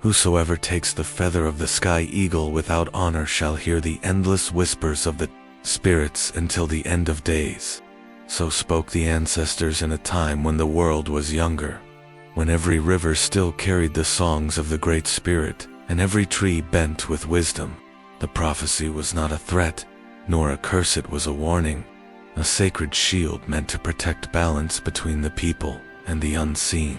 Whosoever takes the feather of the sky eagle without honor shall hear the endless whispers of the spirits until the end of days. So spoke the ancestors in a time when the world was younger, when every river still carried the songs of the Great Spirit, and every tree bent with wisdom. The prophecy was not a threat, nor a curse, it was a warning, a sacred shield meant to protect balance between the people and the unseen.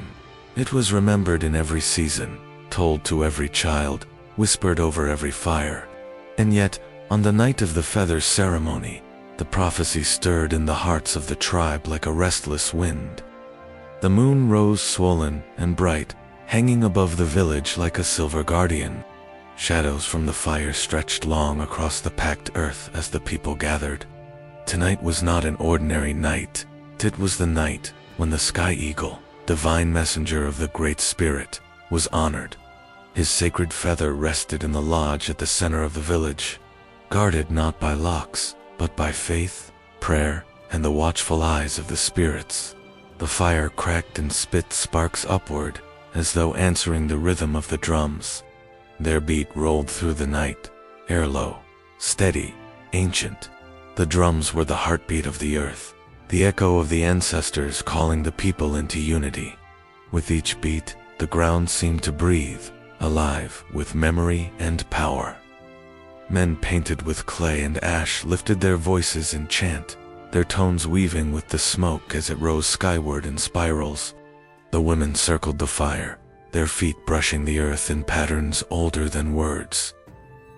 It was remembered in every season, told to every child, whispered over every fire. And yet, on the night of the feather ceremony, the prophecy stirred in the hearts of the tribe like a restless wind. The moon rose swollen and bright, hanging above the village like a silver guardian. Shadows from the fire stretched long across the packed earth as the people gathered. Tonight was not an ordinary night. It was the night when the sky eagle, divine messenger of the Great Spirit, was honored. His sacred feather rested in the lodge at the center of the village, guarded not by locks, but by faith, prayer, and the watchful eyes of the spirits. The fire cracked and spit sparks upward, as though answering the rhythm of the drums. Their beat rolled through the night, air low, steady, ancient. The drums were the heartbeat of the earth, the echo of the ancestors calling the people into unity. With each beat, the ground seemed to breathe, alive with memory and power. Men painted with clay and ash lifted their voices in chant, their tones weaving with the smoke as it rose skyward in spirals. The women circled the fire, their feet brushing the earth in patterns older than words.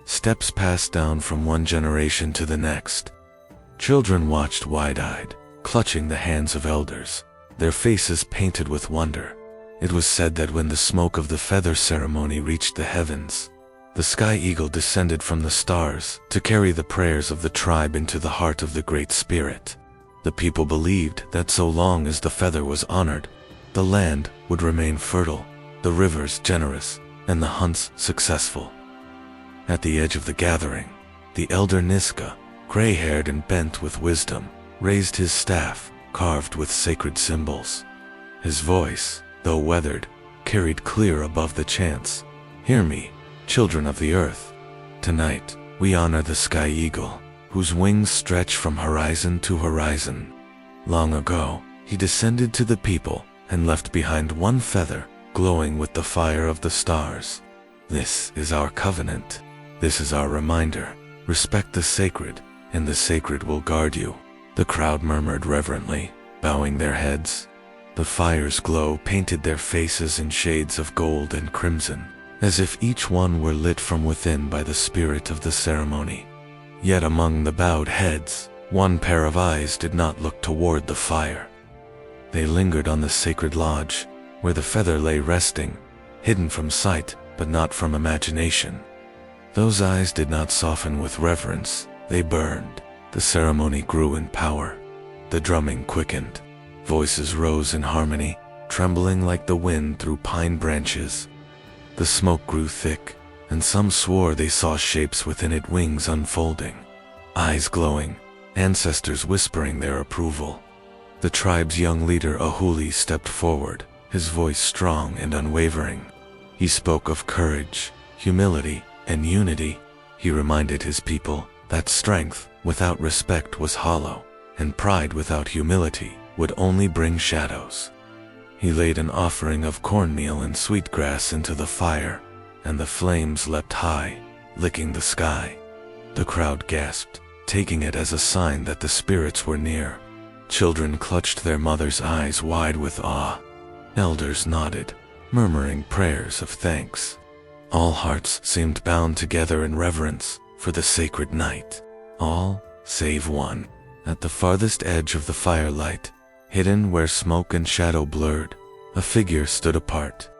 Steps passed down from one generation to the next. Children watched wide-eyed, clutching the hands of elders, their faces painted with wonder. It was said that when the smoke of the feather ceremony reached the heavens, the sky eagle descended from the stars to carry the prayers of the tribe into the heart of the Great Spirit. The people believed that so long as the feather was honored, the land would remain fertile, the rivers generous, and the hunts successful. At the edge of the gathering, the elder Niska, gray-haired and bent with wisdom, raised his staff, carved with sacred symbols. His voice, though weathered, carried clear above the chants. "Hear me, children of the earth. Tonight, we honor the sky eagle, whose wings stretch from horizon to horizon. Long ago, he descended to the people and left behind one feather, glowing with the fire of the stars. This is our covenant. This is our reminder. Respect the sacred, and the sacred will guard you." The crowd murmured reverently, bowing their heads. The fire's glow painted their faces in shades of gold and crimson, as if each one were lit from within by the spirit of the ceremony. Yet among the bowed heads, one pair of eyes did not look toward the fire. They lingered on the sacred lodge, where the feather lay resting, hidden from sight but not from imagination. Those eyes did not soften with reverence, they burned. The ceremony grew in power. The drumming quickened. Voices rose in harmony, trembling like the wind through pine branches. The smoke grew thick, and some swore they saw shapes within it, wings unfolding, eyes glowing, ancestors whispering their approval. The tribe's young leader Ahuli stepped forward, his voice strong and unwavering. He spoke of courage, humility, and unity. He reminded his people that strength without respect was hollow, and pride without humility would only bring shadows. He laid an offering of cornmeal and sweetgrass into the fire, and the flames leapt high, licking the sky. The crowd gasped, taking it as a sign that the spirits were near. Children clutched their mothers' eyes wide with awe. Elders nodded, murmuring prayers of thanks. All hearts seemed bound together in reverence for the sacred night. All, save one. At the farthest edge of the firelight, hidden where smoke and shadow blurred, a figure stood apart.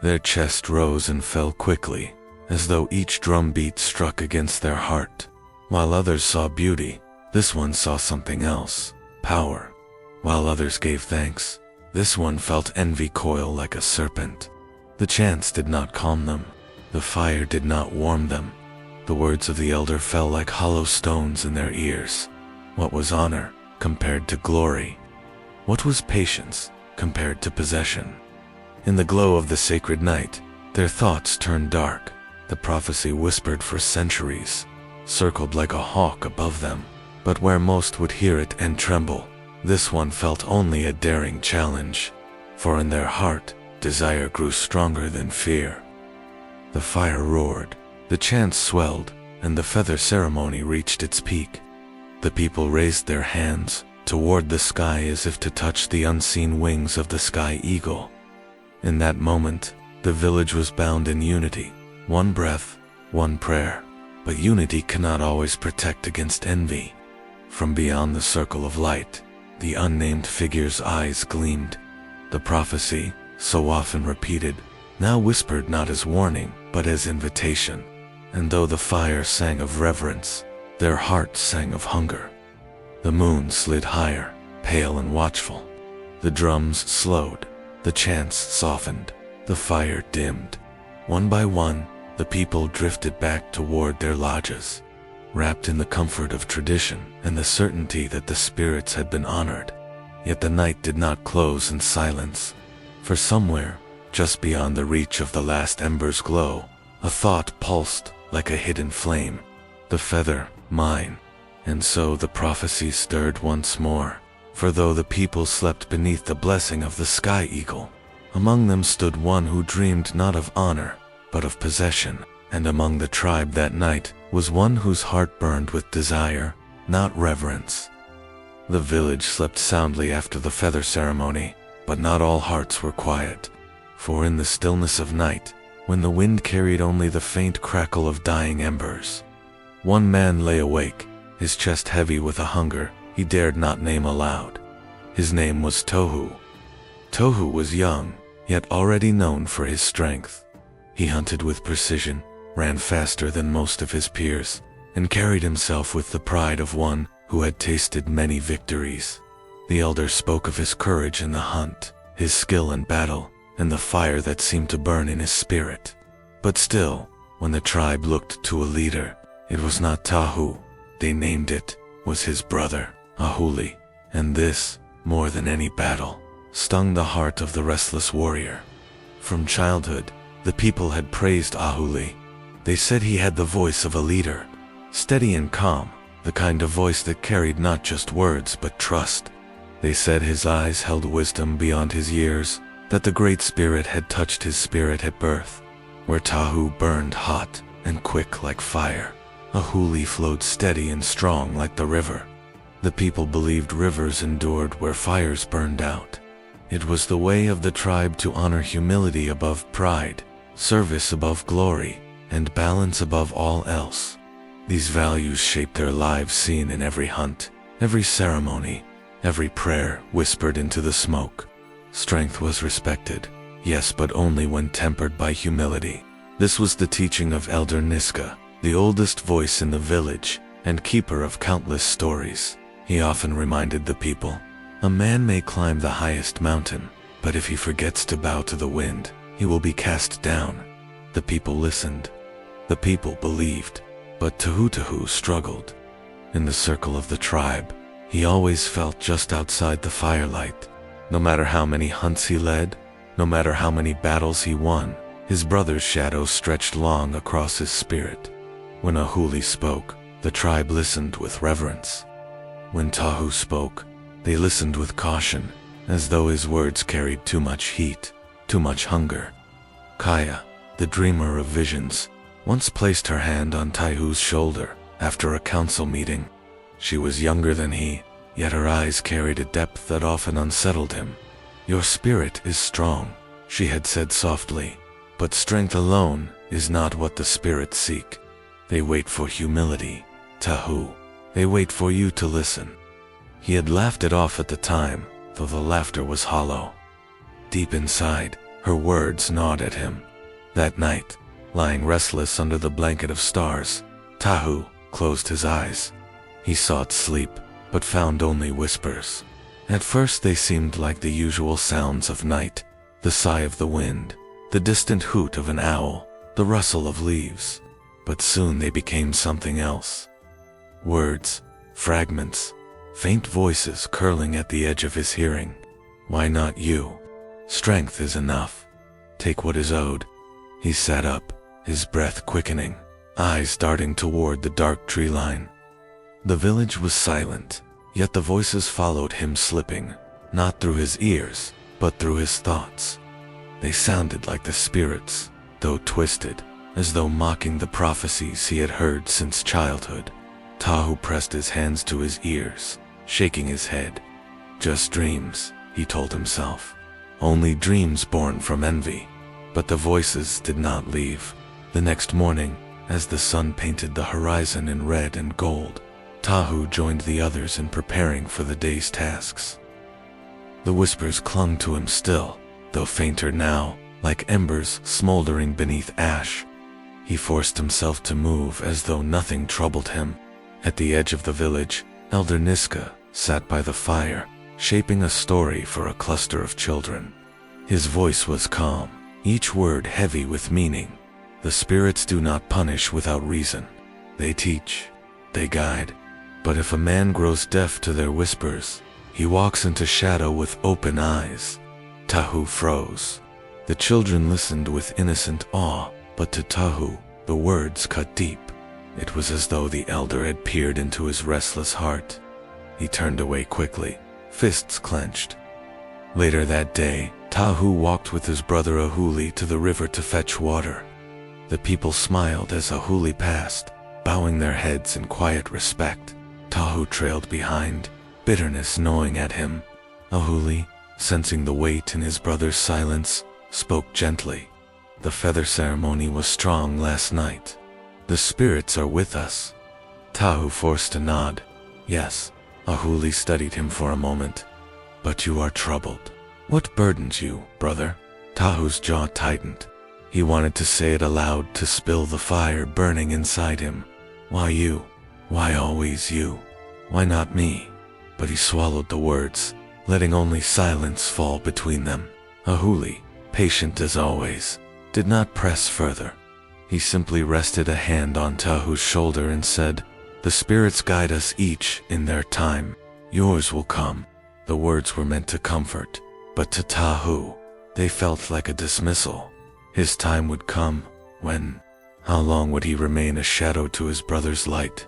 Their chest rose and fell quickly, as though each drum beat struck against their heart. While others saw beauty, this one saw something else, power. While others gave thanks, this one felt envy coil like a serpent. The chants did not calm them. The fire did not warm them. The words of the elder fell like hollow stones in their ears. What was honor compared to glory? What was patience compared to possession? In the glow of the sacred night, Their thoughts turned dark. The prophecy whispered for centuries, circled like a hawk above them. But where most would hear it and tremble, this one felt only a daring challenge. For in their heart, desire grew stronger than fear. The fire roared, the chants swelled, and the feather ceremony reached its peak. The people raised their hands toward the sky as if to touch the unseen wings of the sky eagle. In that moment, the village was bound in unity, one breath, one prayer. But unity cannot always protect against envy. From beyond the circle of light, the unnamed figure's eyes gleamed. The prophecy, so often repeated, now whispered not as warning, but as invitation. And though the fire sang of reverence, their hearts sang of hunger. The moon slid higher, pale and watchful. The drums slowed, the chants softened, the fire dimmed. One by one, the people drifted back toward their lodges, wrapped in the comfort of tradition and the certainty that the spirits had been honored. Yet the night did not close in silence, for somewhere, just beyond the reach of the last ember's glow, a thought pulsed like a hidden flame. The feather, mine. And so the prophecy stirred once more, for though the people slept beneath the blessing of the sky eagle, among them stood one who dreamed not of honor, but of possession. And among the tribe that night was one whose heart burned with desire, not reverence. The village slept soundly after the feather ceremony, but not all hearts were quiet. For in the stillness of night, when the wind carried only the faint crackle of dying embers, one man lay awake, his chest heavy with a hunger he dared not name aloud. His name was Tohu. Tohu was young, yet already known for his strength. He hunted with precision, ran faster than most of his peers, and carried himself with the pride of one who had tasted many victories. The elder spoke of his courage in the hunt, his skill in battle, and the fire that seemed to burn in his spirit. But still, when the tribe looked to a leader, it was not Tahu. They named it, was his brother, Ahuli. And this, more than any battle, stung the heart of the restless warrior. From childhood, the people had praised Ahuli. They said he had the voice of a leader, steady and calm, the kind of voice that carried not just words but trust. They said his eyes held wisdom beyond his years, that the Great Spirit had touched his spirit at birth. Where Tahu burned hot and quick like fire, Ahuli flowed steady and strong like the river. The people believed rivers endured where fires burned out. It was the way of the tribe to honor humility above pride, service above glory, and balance above all else. These values shaped their lives, seen in every hunt, every ceremony, every prayer whispered into the smoke. Strength was respected, yes, but only when tempered by humility. This was the teaching of Elder Niska, the oldest voice in the village and keeper of countless stories. He often reminded the people, a man may climb the highest mountain, but if he forgets to bow to the wind, he will be cast down. The people listened. The people believed, but Tahu struggled. In the circle of the tribe, he always felt just outside the firelight. No matter how many hunts he led, no matter how many battles he won, his brother's shadow stretched long across his spirit. When Ahuli spoke, the tribe listened with reverence. When Tahu spoke, they listened with caution, as though his words carried too much heat, too much hunger. Kaya, the dreamer of visions, once placed her hand on Tahu's shoulder after a council meeting. She was younger than he, yet her eyes carried a depth that often unsettled him. Your spirit is strong, she had said softly, but strength alone is not what the spirits seek. They wait for humility, Tahu. They wait for you to listen. He had laughed it off at the time, though the laughter was hollow. Deep inside, her words gnawed at him. That night, lying restless under the blanket of stars, Tahu closed his eyes. He sought sleep, but found only whispers. At first they seemed like the usual sounds of night, the sigh of the wind, the distant hoot of an owl, the rustle of leaves. But soon they became something else. Words, fragments, faint voices curling at the edge of his hearing. Why not you? Strength is enough. Take what is owed. He sat up, his breath quickening, eyes darting toward the dark tree line. The village was silent, yet the voices followed him slipping, not through his ears, but through his thoughts. They sounded like the spirits, though twisted, as though mocking the prophecies he had heard since childhood. Tahu pressed his hands to his ears, shaking his head. Just dreams, he told himself. Only dreams born from envy. But the voices did not leave. The next morning, as the sun painted the horizon in red and gold, Tahu joined the others in preparing for the day's tasks. The whispers clung to him still, though fainter now, like embers smoldering beneath ash. He forced himself to move as though nothing troubled him. At the edge of the village, Elder Niska sat by the fire, shaping a story for a cluster of children. His voice was calm, each word heavy with meaning. The spirits do not punish without reason. They teach, they guide. But if a man grows deaf to their whispers, he walks into shadow with open eyes. Tahu froze. The children listened with innocent awe, but to Tahu, the words cut deep. It was as though the elder had peered into his restless heart. He turned away quickly, fists clenched. Later that day, Tahu walked with his brother Ahuli to the river to fetch water. The people smiled as Ahuli passed, bowing their heads in quiet respect. Tahu trailed behind, bitterness gnawing at him. Ahuli, sensing the weight in his brother's silence, spoke gently. The feather ceremony was strong last night. The spirits are with us. Tahu forced a nod. Yes. Ahuli studied him for a moment. But you are troubled. What burdens you, brother? Tahu's jaw tightened. He wanted to say it aloud to spill the fire burning inside him. Why you? Why always you? Why not me? But he swallowed the words, letting only silence fall between them. Ahuli, patient as always, did not press further. He simply rested a hand on Tahu's shoulder and said, "The spirits guide us each in their time. Yours will come." The words were meant to comfort, but to Tahu, they felt like a dismissal. His time would come, when? How long would he remain a shadow to his brother's light?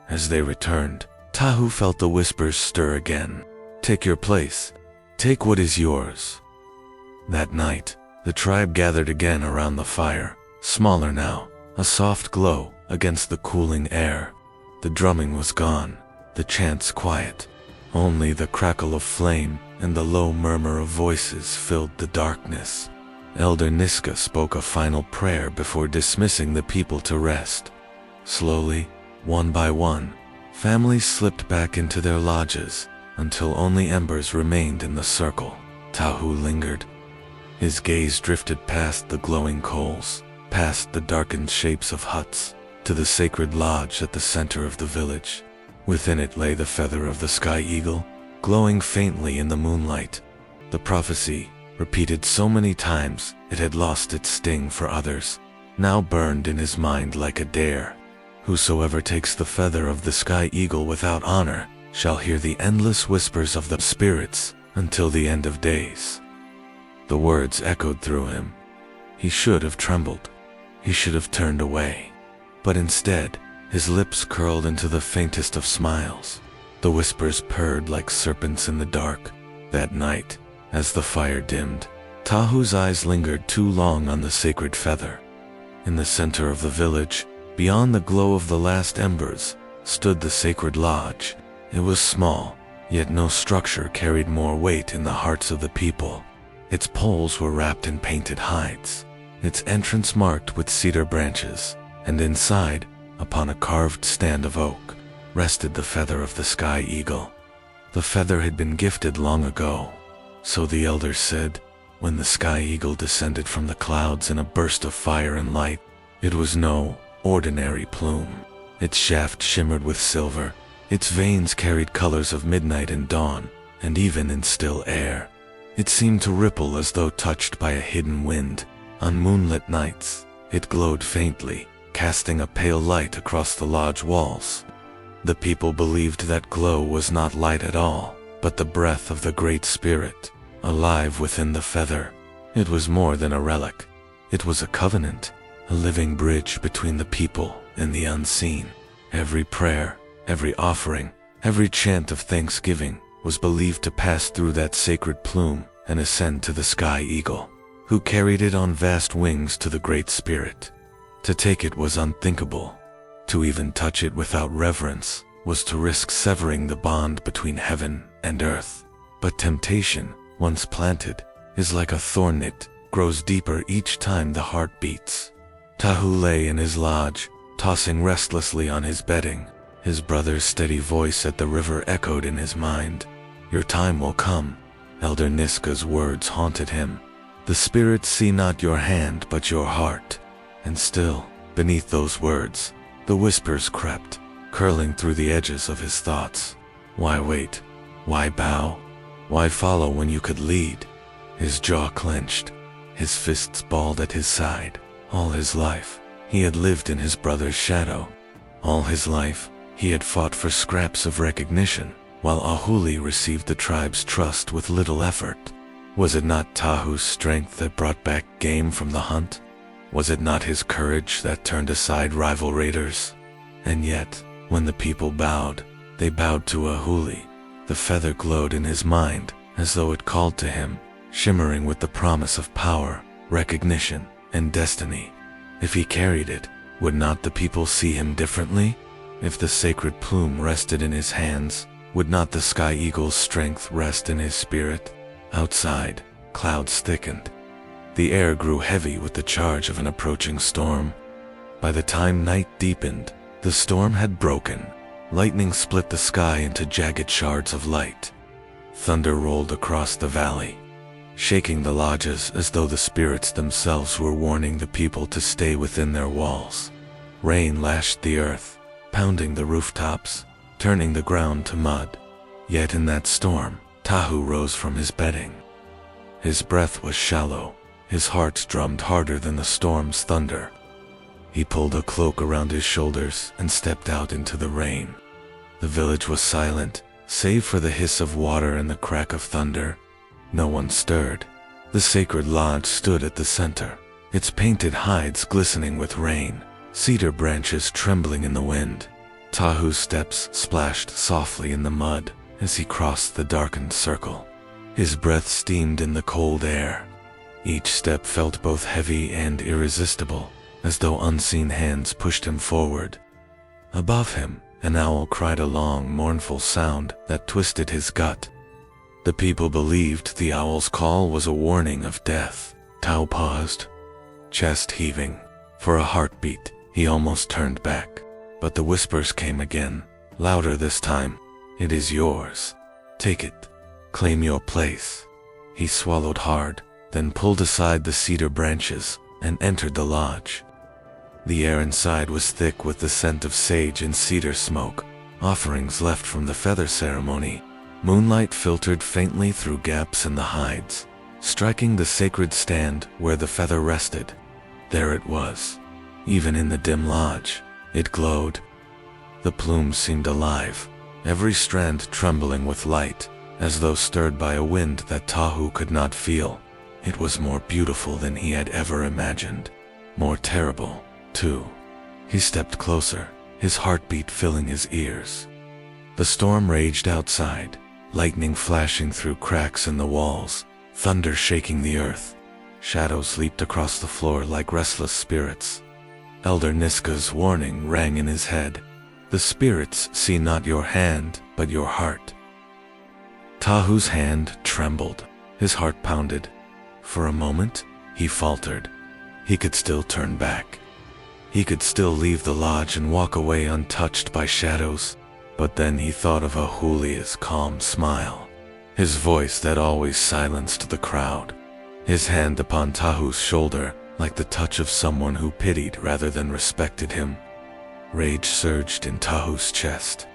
As they returned, Tahu felt the whispers stir again. Take your place. Take what is yours. That night, the tribe gathered again around the fire. Smaller now, a soft glow against the cooling air. The drumming was gone, the chants quiet. Only the crackle of flame and the low murmur of voices filled the darkness. Elder Niska spoke a final prayer before dismissing the people to rest. Slowly, one by one, families slipped back into their lodges until only embers remained in the circle. Tahu lingered. His gaze drifted past the glowing coals, past the darkened shapes of huts, to the sacred lodge at the center of the village. Within it lay the feather of the sky eagle, glowing faintly in the moonlight. The prophecy, repeated so many times it had lost its sting for others, now burned in his mind like a dare. Whosoever takes the feather of the sky eagle without honor shall hear the endless whispers of the spirits until the end of days. The words echoed through him. He should have trembled. He should have turned away. But instead, his lips curled into the faintest of smiles. The whispers purred like serpents in the dark. That night, as the fire dimmed, Tahu's eyes lingered too long on the sacred feather. In the center of the village, beyond the glow of the last embers, stood the sacred lodge. It was small, yet no structure carried more weight in the hearts of the people. Its poles were wrapped in painted hides, its entrance marked with cedar branches, and inside, upon a carved stand of oak, rested the feather of the sky eagle. The feather had been gifted long ago, so the elders said, when the sky eagle descended from the clouds in a burst of fire and light. It was no ordinary plume. Its shaft shimmered with silver, its veins carried colors of midnight and dawn, and even in still air. It seemed to ripple as though touched by a hidden wind. On moonlit nights, it glowed faintly, casting a pale light across the lodge walls. The people believed that glow was not light at all, but the breath of the Great Spirit, alive within the feather. It was more than a relic. It was a covenant, a living bridge between the people and the unseen. Every prayer, every offering, every chant of thanksgiving was believed to pass through that sacred plume and ascend to the sky eagle, who carried it on vast wings to the Great Spirit. To take it was unthinkable. To even touch it without reverence was to risk severing the bond between heaven and earth. But temptation, once planted, is like a thorn. It grows deeper each time the heart beats. Tahu lay in his lodge, tossing restlessly on his bedding. His brother's steady voice at the river echoed in his mind. "Your time will come." Elder Niska's words haunted him. "The spirits see not your hand but your heart." And still, beneath those words, the whispers crept, curling through the edges of his thoughts. Why wait? Why bow? Why follow when you could lead? His jaw clenched, his fists balled at his side. All his life, he had lived in his brother's shadow. All his life, he had fought for scraps of recognition, while Ahuli received the tribe's trust with little effort. Was it not Tahu's strength that brought back game from the hunt? Was it not his courage that turned aside rival raiders? And yet, when the people bowed, they bowed to Ahuli. The feather glowed in his mind, as though it called to him, shimmering with the promise of power, recognition, and destiny. If he carried it, would not the people see him differently? If the sacred plume rested in his hands, would not the sky eagle's strength rest in his spirit? Outside, clouds thickened. The air grew heavy with the charge of an approaching storm. By the time night deepened, the storm had broken. Lightning split the sky into jagged shards of light. Thunder rolled across the valley, shaking the lodges as though the spirits themselves were warning the people to stay within their walls. Rain lashed the earth, pounding the rooftops, turning the ground to mud. Yet in that storm, Tahu rose from his bedding. His breath was shallow, his heart drummed harder than the storm's thunder. He pulled a cloak around his shoulders and stepped out into the rain. The village was silent, save for the hiss of water and the crack of thunder. No one stirred. The sacred lodge stood at the center, its painted hides glistening with rain, cedar branches trembling in the wind. Tahu's steps splashed softly in the mud as he crossed the darkened circle. His breath steamed in the cold air. Each step felt both heavy and irresistible, as though unseen hands pushed him forward. Above him, an owl cried a long, mournful sound that twisted his gut. The people believed the owl's call was a warning of death. Tao paused, chest heaving. For a heartbeat, he almost turned back. But the whispers came again, louder this time. "It is yours. Take it. Claim your place." He swallowed hard, then pulled aside the cedar branches and entered the lodge. The air inside was thick with the scent of sage and cedar smoke, offerings left from the feather ceremony. Moonlight filtered faintly through gaps in the hides, striking the sacred stand where the feather rested. There it was. Even in the dim lodge, it glowed. The plume seemed alive, every strand trembling with light, as though stirred by a wind that Tahu could not feel. It was more beautiful than he had ever imagined. More terrible, too. He stepped closer, his heartbeat filling his ears. The storm raged outside, lightning flashing through cracks in the walls, thunder shaking the earth. Shadows leaped across the floor like restless spirits. Elder Niska's warning rang in his head. "The spirits see not your hand, but your heart." Tahu's hand trembled, his heart pounded. For a moment, he faltered. He could still turn back. He could still leave the lodge and walk away untouched by shadows. But then he thought of Ahuli's calm smile, his voice that always silenced the crowd, his hand upon Tahu's shoulder like the touch of someone who pitied rather than respected him. Rage surged in Tahu's chest.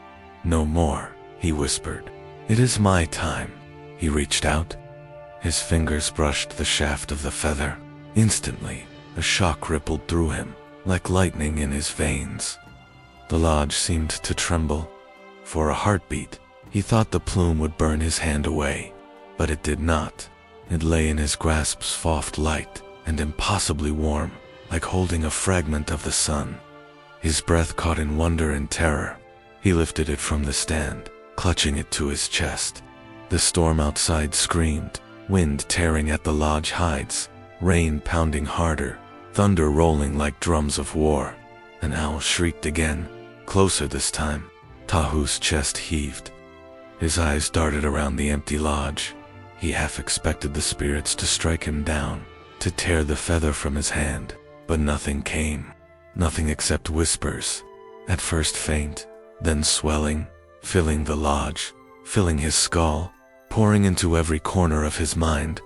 "No more," he whispered. "It is my time." He reached out. His fingers brushed the shaft of the feather. Instantly, a shock rippled through him, like lightning in his veins. The lodge seemed to tremble. For a heartbeat, he thought the plume would burn his hand away, but it did not. It lay in his grasp's soft light, and impossibly warm, like holding a fragment of the sun. His breath caught in wonder and terror. He lifted it from the stand, clutching it to his chest. The storm outside screamed, wind tearing at the lodge hides, rain pounding harder, thunder rolling like drums of war. An owl shrieked again, closer this time. Tahu's chest heaved. His eyes darted around the empty lodge. He half expected the spirits to strike him down, to tear the feather from his hand, but nothing came. Nothing except whispers, at first faint, then swelling, filling the lodge, filling his skull, pouring into every corner of his mind.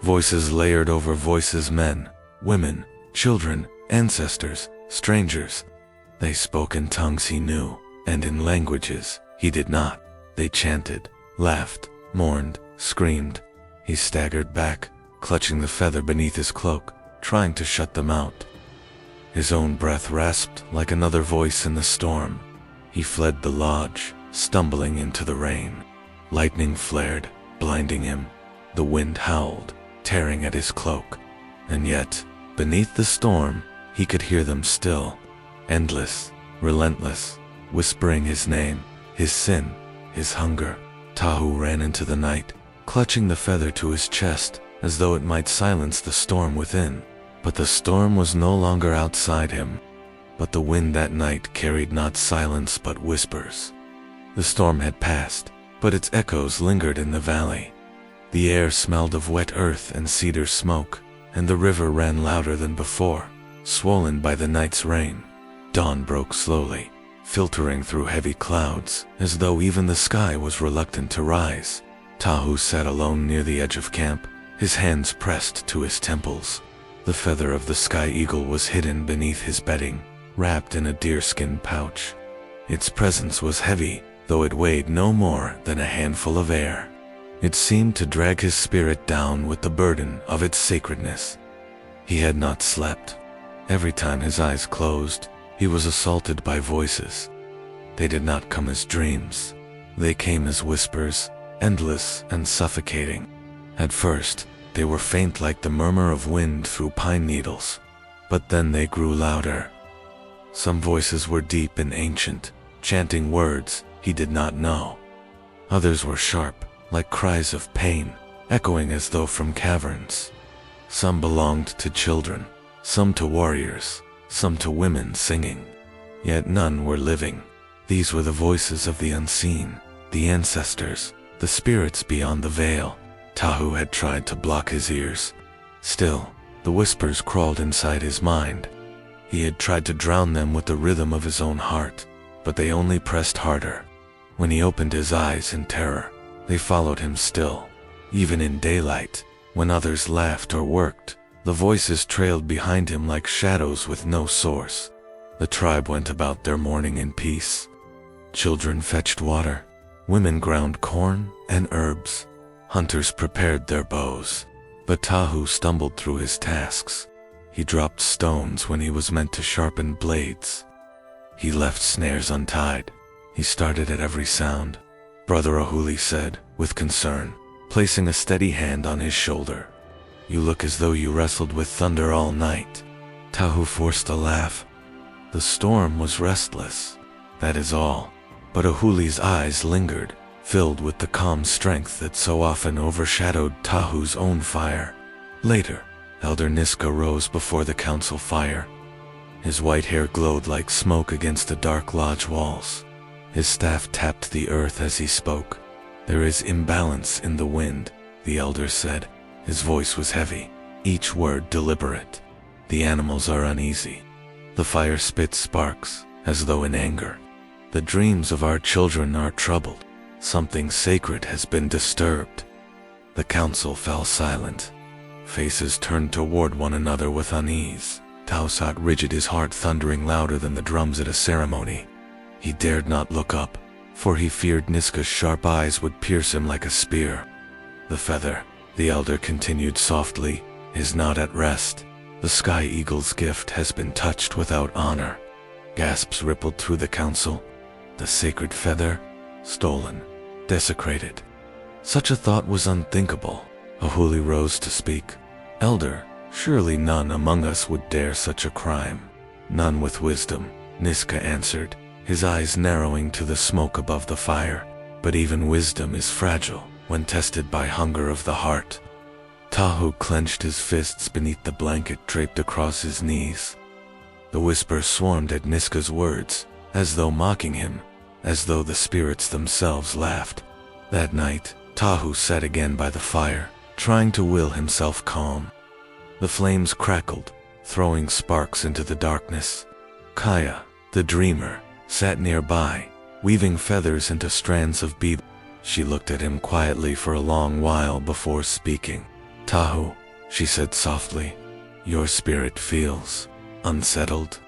Voices layered over voices, men, women, children, ancestors, strangers. They spoke in tongues he knew, and in languages he did not. They chanted, laughed, mourned, screamed. He staggered back, clutching the feather beneath his cloak, trying to shut them out. His own breath rasped like another voice in the storm. He fled the lodge, stumbling into the rain. Lightning flared, blinding him. The wind howled, tearing at his cloak. And yet, beneath the storm, he could hear them still. Endless, relentless, whispering his name, his sin, his hunger. Tahu ran into the night, clutching the feather to his chest, as though it might silence the storm within. But the storm was no longer outside him. But the wind that night carried not silence but whispers. The storm had passed, but its echoes lingered in the valley. The air smelled of wet earth and cedar smoke, and the river ran louder than before, swollen by the night's rain. Dawn broke slowly, filtering through heavy clouds, as though even the sky was reluctant to rise. Tahu sat alone near the edge of camp, his hands pressed to his temples. The feather of the sky eagle was hidden beneath his bedding, wrapped in a deerskin pouch. Its presence was heavy, though it weighed no more than a handful of air. It seemed to drag his spirit down with the burden of its sacredness. He had not slept. Every time his eyes closed, he was assaulted by voices. They did not come as dreams. They came as whispers, endless and suffocating. At first, they were faint like the murmur of wind through pine needles, but then they grew louder. Some voices were deep and ancient, chanting words he did not know. Others were sharp, like cries of pain, echoing as though from caverns. Some belonged to children, some to warriors, some to women singing. Yet none were living. These were the voices of the unseen, the ancestors, the spirits beyond the veil. Tahu had tried to block his ears. Still, the whispers crawled inside his mind. He had tried to drown them with the rhythm of his own heart, but they only pressed harder. When he opened his eyes in terror, they followed him still. Even in daylight, when others laughed or worked, the voices trailed behind him like shadows with no source. The tribe went about their mourning in peace. Children fetched water, women ground corn and herbs. Hunters prepared their bows, but Tahu stumbled through his tasks. He dropped stones when he was meant to sharpen blades. He left snares untied. He started at every sound. Brother Ahuli said, with concern, placing a steady hand on his shoulder. "You look as though you wrestled with thunder all night." Tahu forced a laugh. The storm was restless, that is all. But Ahuli's eyes lingered, filled with the calm strength that so often overshadowed Tahu's own fire. Later, Elder Niska rose before the council fire. His white hair glowed like smoke against the dark lodge walls. His staff tapped the earth as he spoke. "There is imbalance in the wind," the elder said. His voice was heavy, each word deliberate. "The animals are uneasy. The fire spits sparks, as though in anger. The dreams of our children are troubled. Something sacred has been disturbed." The council fell silent. Faces turned toward one another with unease. Tahu sat rigid, his heart thundering louder than the drums at a ceremony. He dared not look up, for he feared Niska's sharp eyes would pierce him like a spear. "The feather," the elder continued softly, "is not at rest. The sky eagle's gift has been touched without honor." Gasps rippled through the council. The sacred feather? Stolen, desecrated. Such a thought was unthinkable. Ahuli rose to speak. "Elder, Surely none among us would dare such a crime. None with wisdom, Niska answered, his eyes narrowing to the smoke above the fire. But even wisdom is fragile when tested by hunger of the heart. Tahu clenched his fists beneath the blanket draped across his knees. The whispers swarmed at Niska's words, as though mocking him, as though the spirits themselves laughed. That night, Tahu sat again by the fire, trying to will himself calm. The flames crackled, throwing sparks into the darkness. Kaya, the dreamer, sat nearby, weaving feathers into strands of bead. She looked at him quietly for a long while before speaking. Tahu, she said softly, your spirit feels unsettled.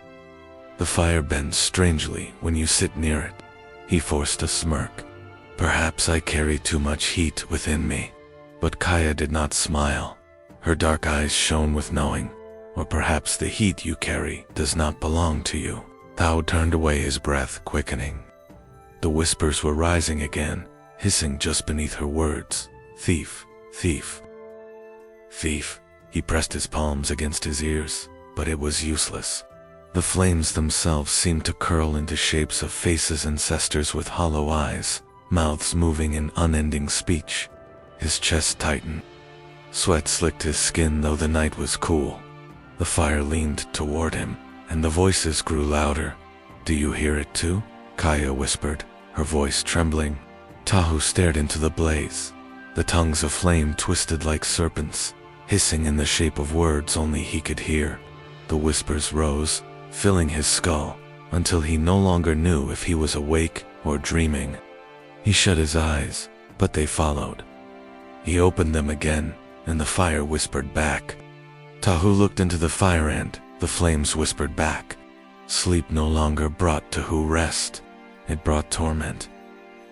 The fire bends strangely when you sit near it. He forced a smirk. Perhaps I carry too much heat within me. But Kaya did not smile. Her dark eyes shone with knowing. Or perhaps the heat you carry does not belong to you. Tahu turned away, his breath quickening. The whispers were rising again, hissing just beneath her words. Thief, thief, thief. He pressed his palms against his ears, but it was useless. The flames themselves seemed to curl into shapes of faces, ancestors with hollow eyes, mouths moving in unending speech. His chest tightened. Sweat slicked his skin though the night was cool. The fire leaned toward him, and the voices grew louder. Do you hear it too? Kaya whispered, her voice trembling. Tahu stared into the blaze. The tongues of flame twisted like serpents, hissing in the shape of words only he could hear. The whispers rose, filling his skull, until he no longer knew if he was awake or dreaming. He shut his eyes, but they followed. He opened them again, and the fire whispered back. Tahu looked into the fire and the flames whispered back. Sleep no longer brought Tahu rest. It brought torment.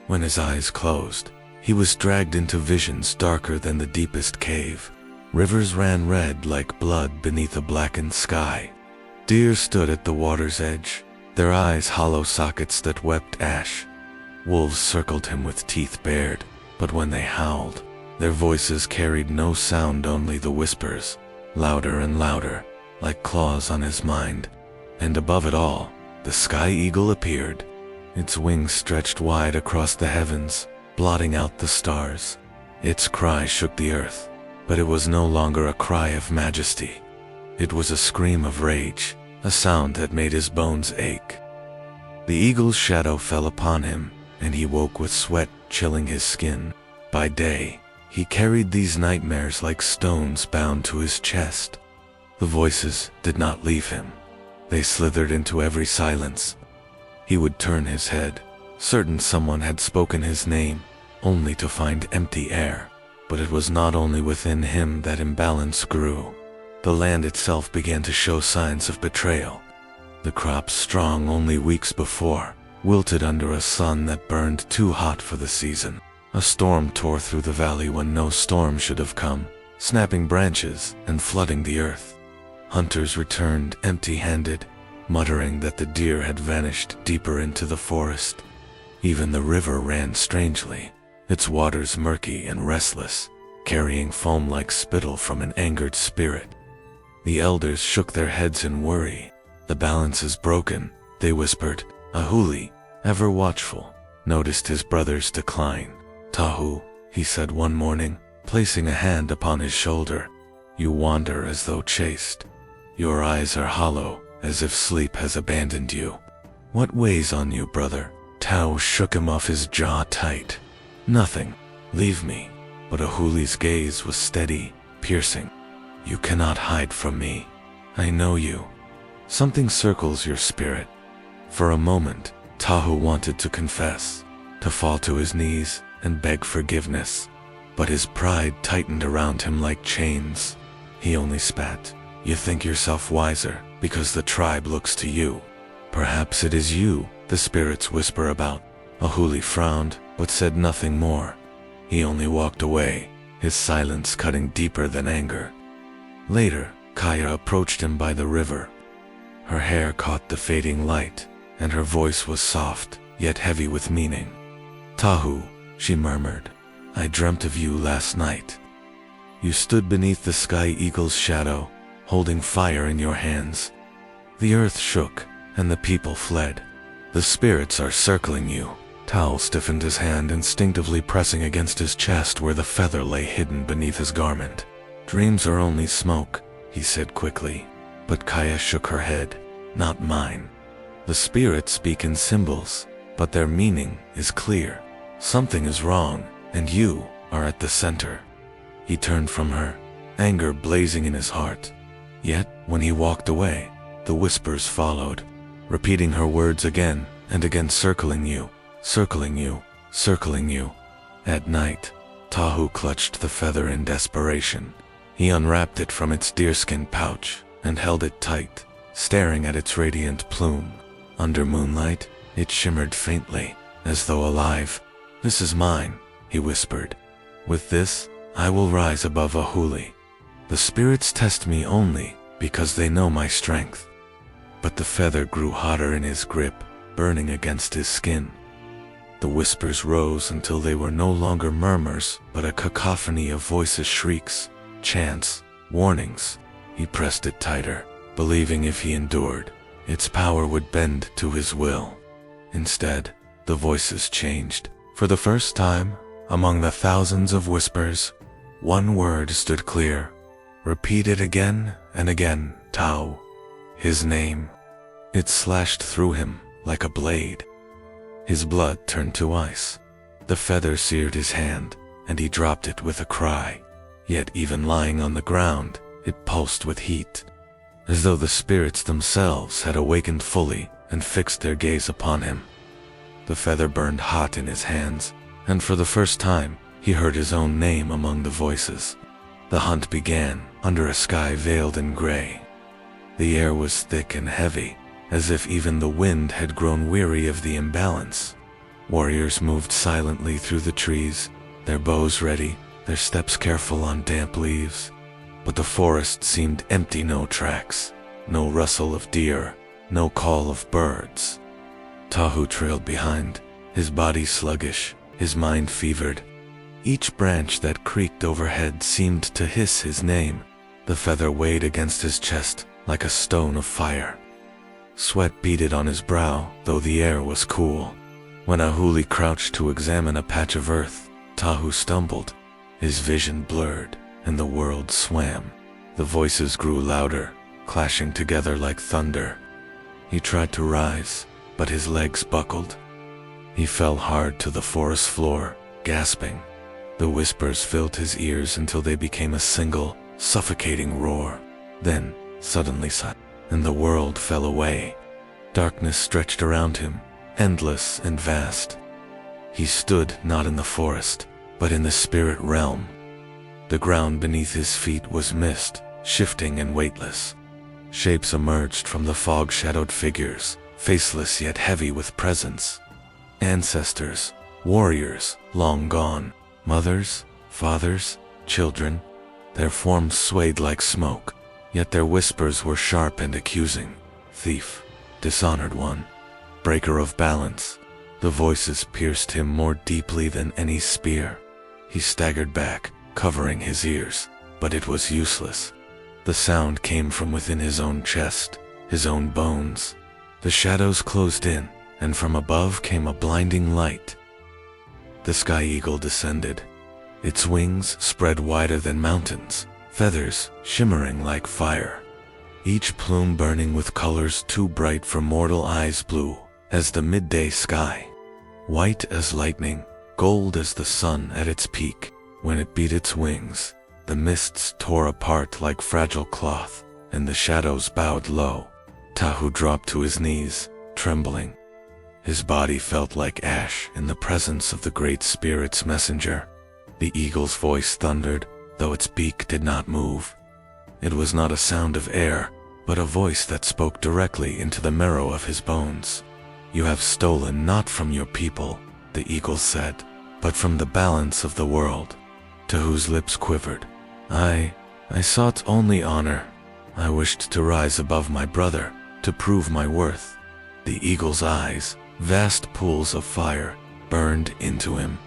When his eyes closed, he was dragged into visions darker than the deepest cave. Rivers ran red like blood beneath a blackened sky. Deer stood at the water's edge, their eyes hollow sockets that wept ash. Wolves circled him with teeth bared, but when they howled, their voices carried no sound, only the whispers, louder and louder, like claws on his mind. And above it all, the sky eagle appeared. Its wings stretched wide across the heavens, blotting out the stars. Its cry shook the earth, but it was no longer a cry of majesty. It was a scream of rage, a sound that made his bones ache. The eagle's shadow fell upon him, and he woke with sweat chilling his skin. By day, he carried these nightmares like stones bound to his chest. The voices did not leave him. They slithered into every silence. He would turn his head, certain someone had spoken his name, only to find empty air. But it was not only within him that imbalance grew. The land itself began to show signs of betrayal. The crops, strong only weeks before, wilted under a sun that burned too hot for the season. A storm tore through the valley when no storm should have come, snapping branches and flooding the earth. Hunters returned empty-handed, muttering that the deer had vanished deeper into the forest. Even the river ran strangely, its waters murky and restless, carrying foam like spittle from an angered spirit. The elders shook their heads in worry. The balance is broken, they whispered. Ahuli, ever watchful, noticed his brother's decline. Tahu, he said one morning, placing a hand upon his shoulder, you wander as though chased. Your eyes are hollow, as if sleep has abandoned you. What weighs on you, brother? Tahu shook him off, his jaw tight. Nothing. Leave me. But Ahuli's gaze was steady, piercing. You cannot hide from me. I know you. Something circles your spirit. For a moment, Tahu wanted to confess, to fall to his knees and beg forgiveness. But his pride tightened around him like chains. He only spat. You think yourself wiser because the tribe looks to you. Perhaps it is you the spirits whisper about. Ahuli frowned, but said nothing more. He only walked away, his silence cutting deeper than anger. Later, Kaya approached him by the river. Her hair caught the fading light, and her voice was soft, yet heavy with meaning. Tahu, she murmured, I dreamt of you last night. You stood beneath the sky eagle's shadow, holding fire in your hands." The earth shook, and the people fled. "The spirits are circling you." Tao stiffened his hand, instinctively pressing against his chest where the feather lay hidden beneath his garment. "Dreams are only smoke," he said quickly. But Kaya shook her head. "Not mine. The spirits speak in symbols, but their meaning is clear. Something is wrong, and you are at the center." He turned from her, anger blazing in his heart. Yet, when he walked away, the whispers followed, repeating her words again and again, circling you, circling you, circling you. At night, Tahu clutched the feather in desperation. He unwrapped it from its deerskin pouch and held it tight, staring at its radiant plume. Under moonlight, it shimmered faintly, as though alive. "This is mine," he whispered. "With this, I will rise above Ahuli. The spirits test me only because they know my strength." But the feather grew hotter in his grip, burning against his skin. The whispers rose until they were no longer murmurs, but a cacophony of voices, shrieks, chants, warnings. He pressed it tighter, believing if he endured, its power would bend to his will. Instead, the voices changed. For the first time, among the thousands of whispers, one word stood clear, repeated again and again: Tao. His name. It slashed through him like a blade. His blood turned to ice. The feather seared his hand, and he dropped it with a cry. Yet even lying on the ground, it pulsed with heat, as though the spirits themselves had awakened fully and fixed their gaze upon him. The feather burned hot in his hands, and for the first time, he heard his own name among the voices. The hunt began under a sky veiled in gray. The air was thick and heavy, as if even the wind had grown weary of the imbalance. Warriors moved silently through the trees, their bows ready, their steps careful on damp leaves. But the forest seemed empty, no tracks, no rustle of deer, no call of birds. Tahu trailed behind, his body sluggish, his mind fevered. Each branch that creaked overhead seemed to hiss his name. The feather weighed against his chest like a stone of fire. Sweat beaded on his brow, though the air was cool. When Ahuli crouched to examine a patch of earth, Tahu stumbled. His vision blurred, and the world swam. The voices grew louder, clashing together like thunder. He tried to rise, but his legs buckled. He fell hard to the forest floor, gasping. The whispers filled his ears until they became a single, suffocating roar. Then, suddenly silence, and the world fell away. Darkness stretched around him, endless and vast. He stood not in the forest, but in the spirit realm. The ground beneath his feet was mist, shifting and weightless. Shapes emerged from the fog-shadowed figures, faceless yet heavy with presence. Ancestors, warriors, long gone, mothers, fathers, children. Their forms swayed like smoke, yet their whispers were sharp and accusing. Thief, dishonored one, breaker of balance. The voices pierced him more deeply than any spear. He staggered back, covering his ears, but it was useless. The sound came from within his own chest, his own bones. The shadows closed in, and from above came a blinding light. The sky eagle descended. Its wings spread wider than mountains, feathers shimmering like fire. Each plume burning with colors too bright for mortal eyes, blue as the midday sky, white as lightning, gold as the sun at its peak. When it beat its wings, the mists tore apart like fragile cloth, and the shadows bowed low. Tahu dropped to his knees, trembling. His body felt like ash in the presence of the great spirit's messenger. The eagle's voice thundered, though its beak did not move. It was not a sound of air, but a voice that spoke directly into the marrow of his bones. "You have stolen not from your people," the eagle said, "but from the balance of the world." Tahu's lips quivered. I sought only honor. I wished to rise above my brother, to prove my worth." The eagle's eyes, vast pools of fire, burned into him.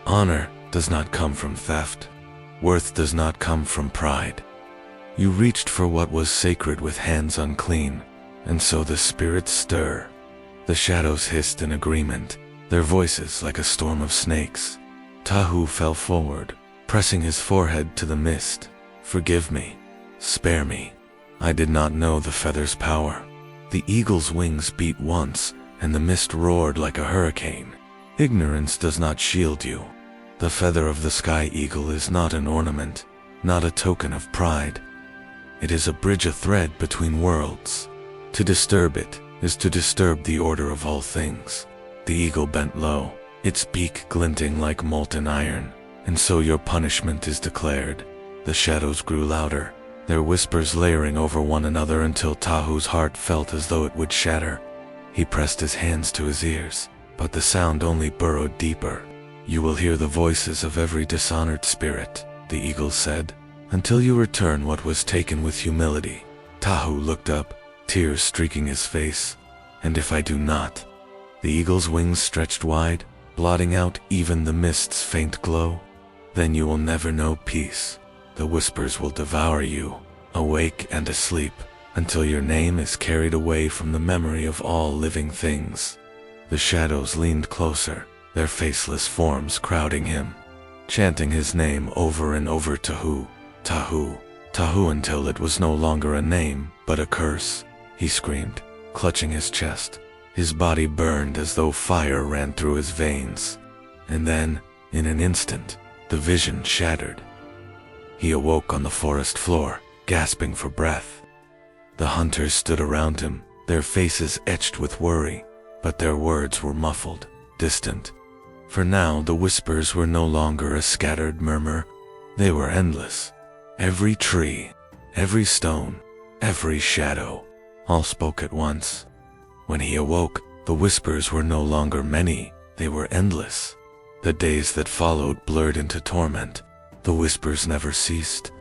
"Honor does not come from theft. Worth does not come from pride. You reached for what was sacred with hands unclean, and so the spirits stir. The shadows hissed in agreement, their voices like a storm of snakes. Tahu fell forward, pressing his forehead to the mist. Forgive me. Spare me. I did not know the feather's power. The eagle's wings beat once, and the mist roared like a hurricane. Ignorance does not shield you. The feather of the sky eagle is not an ornament, not a token of pride. It is a bridge, a thread between worlds. To disturb it is to disturb the order of all things. The eagle bent low, its beak glinting like molten iron. And so your punishment is declared. The shadows grew louder, their whispers layering over one another until Tahu's heart felt as though it would shatter. He pressed his hands to his ears, but the sound only burrowed deeper. You will hear the voices of every dishonored spirit, the eagle said, until you return what was taken with humility. Tahu looked up, tears streaking his face. And if I do not? The eagle's wings stretched wide, blotting out even the mist's faint glow. Then you will never know peace. The whispers will devour you, awake and asleep, until your name is carried away from the memory of all living things. The shadows leaned closer, their faceless forms crowding him, chanting his name over and over. Tahu, Tahu, Tahu, until it was no longer a name, but a curse. He screamed, clutching his chest. His body burned as though fire ran through his veins. And then, in an instant, the vision shattered. He awoke on the forest floor, gasping for breath. The hunters stood around him, their faces etched with worry, but their words were muffled, distant. For now the whispers were no longer a scattered murmur, they were endless. Every tree, every stone, every shadow, all spoke at once. When he awoke, the whispers were no longer many, they were endless. The days that followed blurred into torment. The whispers never ceased.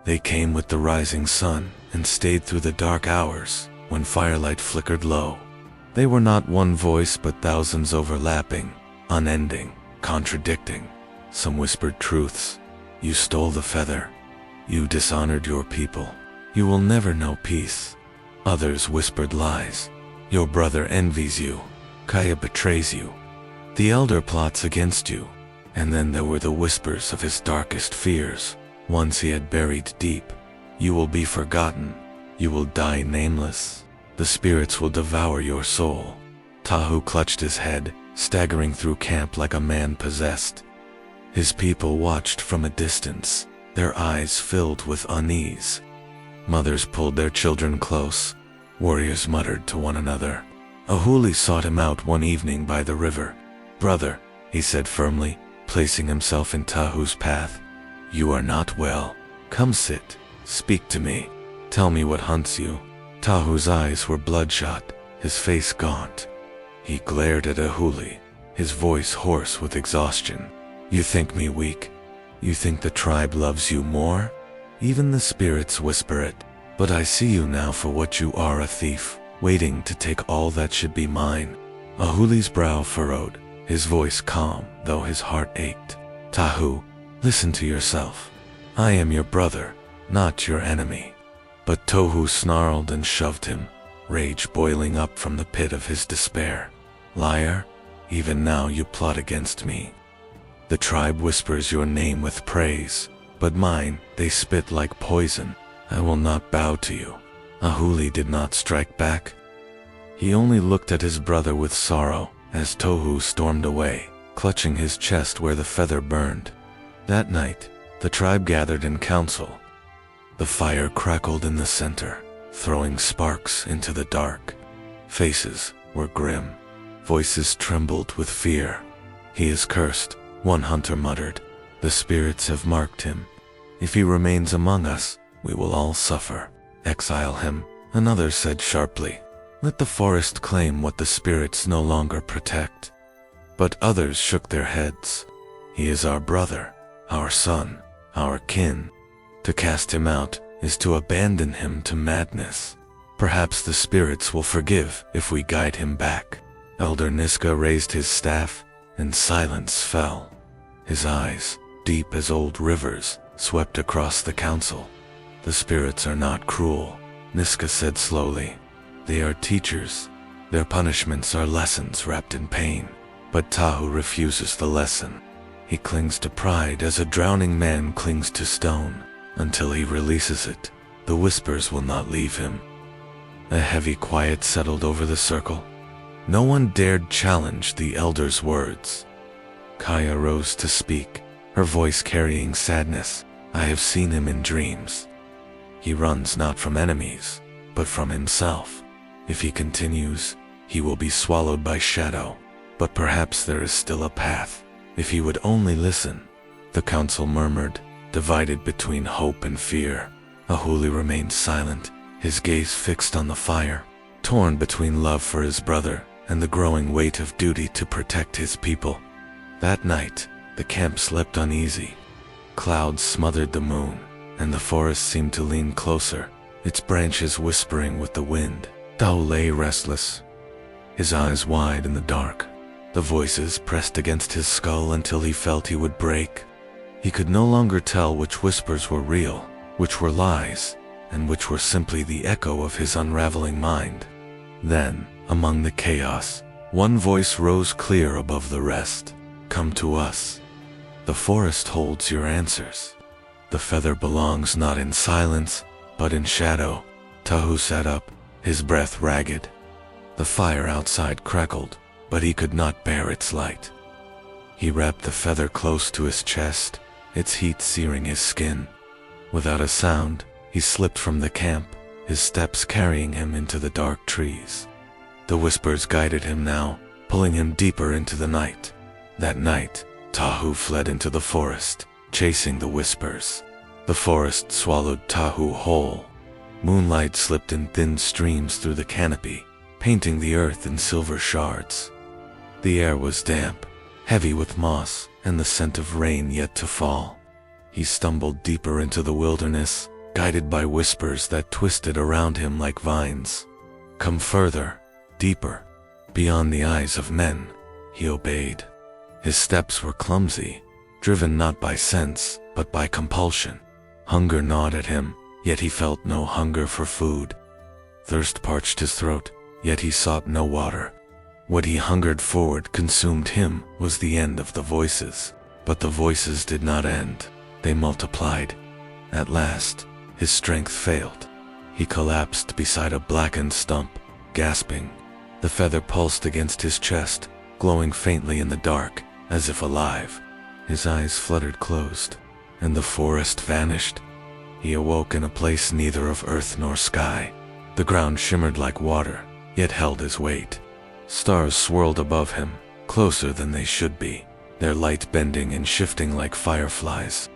They came with the rising sun and stayed through the dark hours when firelight flickered low. They were not one voice but thousands overlapping, unending, contradicting. Some whispered truths. You stole the feather. You dishonored your people. You will never know peace. Others whispered lies. Your brother envies you. Kaya betrays you. The elder plots against you. And then there were the whispers of his darkest fears, ones he had buried deep. You will be forgotten. You will die nameless. The spirits will devour your soul. Tahu clutched his head, staggering through camp like a man possessed. His people watched from a distance, their eyes filled with unease. Mothers pulled their children close. Warriors muttered to one another. Ahuli sought him out one evening by the river. Brother, he said firmly, placing himself in Tahu's path. You are not well. Come sit. Speak to me. Tell me what hunts you. Tahu's eyes were bloodshot, his face gaunt. He glared at Ahuli, his voice hoarse with exhaustion. You think me weak? You think the tribe loves you more? Even the spirits whisper it. But I see you now for what you are, a thief, waiting to take all that should be mine. Ahuli's brow furrowed, his voice calm, though his heart ached. Tahu, listen to yourself. I am your brother, not your enemy. But Tohu snarled and shoved him, rage boiling up from the pit of his despair. Liar, even now you plot against me. The tribe whispers your name with praise, but mine, they spit like poison. I will not bow to you. Ahuli did not strike back. He only looked at his brother with sorrow as Tohu stormed away, clutching his chest where the feather burned. That night, the tribe gathered in council. The fire crackled in the center, throwing sparks into the dark. Faces were grim. Voices trembled with fear. He is cursed, one hunter muttered. The spirits have marked him. If he remains among us, we will all suffer. Exile him, another said sharply. Let the forest claim what the spirits no longer protect. But others shook their heads. He is our brother, our son, our kin. To cast him out is to abandon him to madness. Perhaps the spirits will forgive if we guide him back. Elder Niska raised his staff, and silence fell. His eyes, deep as old rivers, swept across the council. The spirits are not cruel, Niska said slowly. They are teachers. Their punishments are lessons wrapped in pain. But Tahu refuses the lesson. He clings to pride as a drowning man clings to stone. Until he releases it, the whispers will not leave him. A heavy quiet settled over the circle. No one dared challenge the elder's words. Kaya rose to speak, her voice carrying sadness. I have seen him in dreams. He runs not from enemies, but from himself. If he continues, he will be swallowed by shadow. But perhaps there is still a path, if he would only listen. The council murmured, divided between hope and fear. Ahuli remained silent, his gaze fixed on the fire, torn between love for his brother and the growing weight of duty to protect his people. That night, the camp slept uneasy. Clouds smothered the moon, and the forest seemed to lean closer, its branches whispering with the wind. Tao lay restless, his eyes wide in the dark. The voices pressed against his skull until he felt he would break. He could no longer tell which whispers were real, which were lies, and which were simply the echo of his unraveling mind. Then, among the chaos, one voice rose clear above the rest. Come to us. The forest holds your answers. The feather belongs not in silence, but in shadow. Tahu sat up, his breath ragged. The fire outside crackled, but he could not bear its light. He wrapped the feather close to his chest, its heat searing his skin. Without a sound, he slipped from the camp, his steps carrying him into the dark trees. The whispers guided him now, pulling him deeper into the night. That night, Tahu fled into the forest, chasing the whispers. The forest swallowed Tahu whole. Moonlight slipped in thin streams through the canopy, painting the earth in silver shards. The air was damp, heavy with moss and the scent of rain yet to fall. He stumbled deeper into the wilderness, guided by whispers that twisted around him like vines. Come further, deeper, beyond the eyes of men. He obeyed. His steps were clumsy, driven not by sense, but by compulsion. Hunger gnawed at him, yet he felt no hunger for food. Thirst parched his throat, yet he sought no water. What he hungered forward consumed him was the end of the voices. But the voices did not end. They multiplied. At last, his strength failed. He collapsed beside a blackened stump, gasping. The feather pulsed against his chest, glowing faintly in the dark, as if alive. His eyes fluttered closed, and the forest vanished. He awoke in a place neither of earth nor sky. The ground shimmered like water, yet held his weight. Stars swirled above him, closer than they should be, their light bending and shifting like fireflies.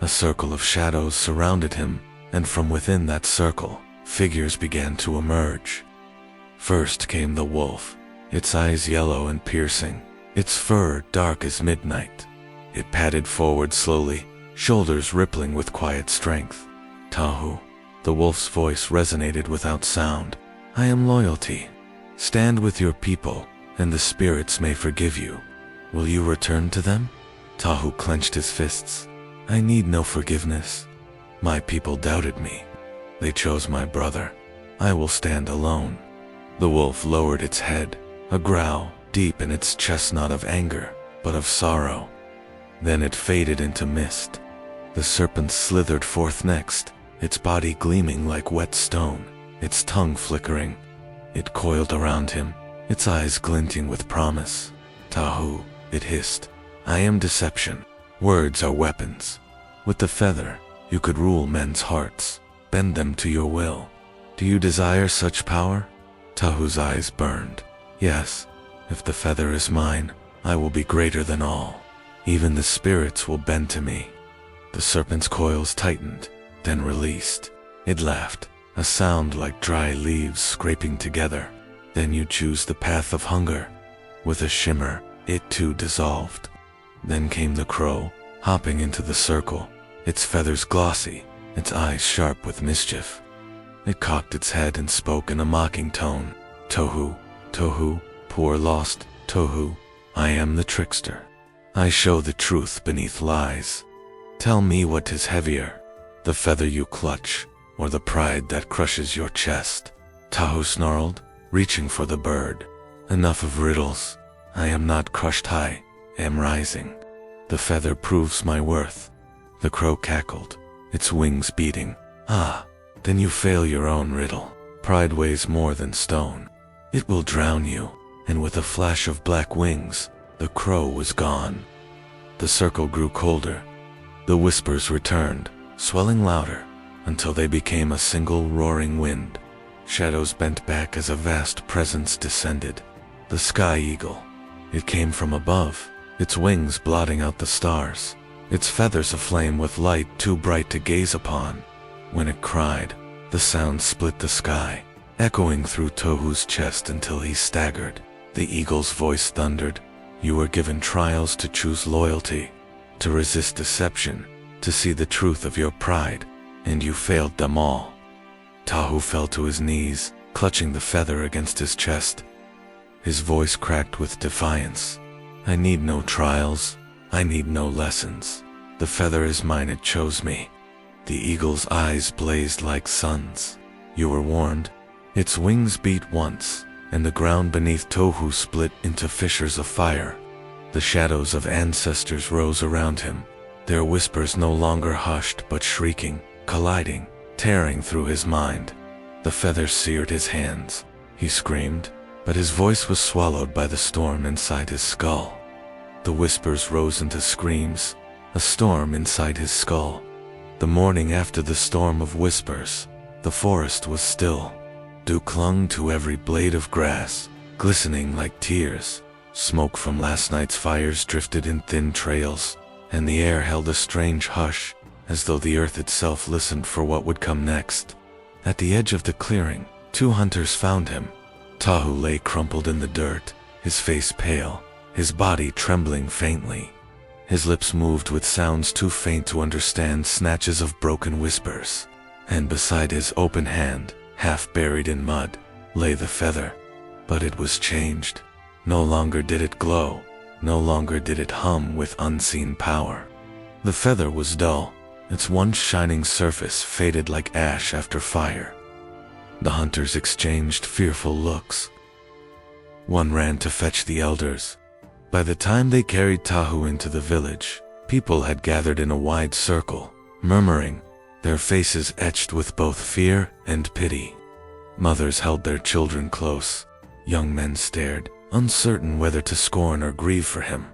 A circle of shadows surrounded him, and from within that circle, figures began to emerge. First came the wolf, its eyes yellow and piercing, its fur dark as midnight. It padded forward slowly, shoulders rippling with quiet strength. Tahu, the wolf's voice resonated without sound. I am loyalty. Stand with your people, and the spirits may forgive you. Will you return to them? Tahu clenched his fists. I need no forgiveness. My people doubted me. They chose my brother. I will stand alone. The wolf lowered its head, a growl deep in its chest, not of anger, but of sorrow. Then it faded into mist. The serpent slithered forth next, its body gleaming like wet stone, its tongue flickering. It coiled around him, its eyes glinting with promise. Tahu, it hissed. I am deception. Words are weapons. With the feather, you could rule men's hearts, bend them to your will. Do you desire such power? Tahu's eyes burned. Yes, if the feather is mine, I will be greater than all. Even the spirits will bend to me. The serpent's coils tightened, then released. It laughed, a sound like dry leaves scraping together. Then you choose the path of hunger. With a shimmer, it too dissolved. Then came the crow, hopping into the circle, its feathers glossy, its eyes sharp with mischief. It cocked its head and spoke in a mocking tone. Tohu, Tohu, poor lost Tohu, I am the trickster. I show the truth beneath lies. Tell me what is heavier, the feather you clutch, or the pride that crushes your chest? Tahu snarled, reaching for the bird. Enough of riddles. I am not crushed, I am rising. The feather proves my worth. The crow cackled, its wings beating. Ah, then you fail your own riddle. Pride weighs more than stone. It will drown you. And with a flash of black wings, the crow was gone. The circle grew colder. The whispers returned, swelling louder, until they became a single roaring wind. Shadows bent back as a vast presence descended. The sky eagle. It came from above, its wings blotting out the stars, its feathers aflame with light too bright to gaze upon. When it cried, the sound split the sky, echoing through Tohu's chest until he staggered. The eagle's voice thundered, "You were given trials to choose loyalty, to resist deception, to see the truth of your pride, and you failed them all." Tahu fell to his knees, clutching the feather against his chest. His voice cracked with defiance. "I need no trials. I need no lessons. The feather is mine, it chose me." The eagle's eyes blazed like suns. "You were warned." Its wings beat once, and the ground beneath Tohu split into fissures of fire. The shadows of ancestors rose around him, their whispers no longer hushed but shrieking, colliding, tearing through his mind. The feather seared his hands. He screamed, but his voice was swallowed by the storm inside his skull. The whispers rose into screams, a storm inside his skull. The morning after the storm of whispers, the forest was still. Dew clung to every blade of grass, glistening like tears. Smoke from last night's fires drifted in thin trails, and the air held a strange hush, as though the earth itself listened for what would come next. At the edge of the clearing, 2 hunters found him. Tahu lay crumpled in the dirt, his face pale, his body trembling faintly. His lips moved with sounds too faint to understand, snatches of broken whispers. And beside his open hand, half buried in mud, lay the feather. But it was changed. No longer did it glow. No longer did it hum with unseen power. The feather was dull. Its once shining surface faded like ash after fire. The hunters exchanged fearful looks. One ran to fetch the elders. By the time they carried Tahu into the village, people had gathered in a wide circle, murmuring, their faces etched with both fear and pity. Mothers held their children close. Young men stared, uncertain whether to scorn or grieve for him.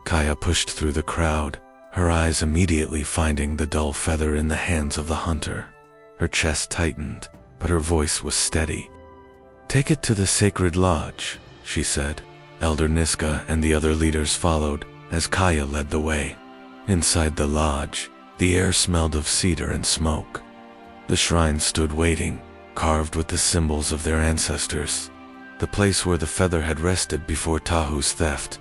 Kaya pushed through the crowd, her eyes immediately finding the dull feather in the hands of the hunter. Her chest tightened, but her voice was steady. "Take it to the sacred lodge," she said. Elder Niska and the other leaders followed, as Kaya led the way. Inside the lodge, the air smelled of cedar and smoke. The shrine stood waiting, carved with the symbols of their ancestors. The place where the feather had rested before Tahu's theft.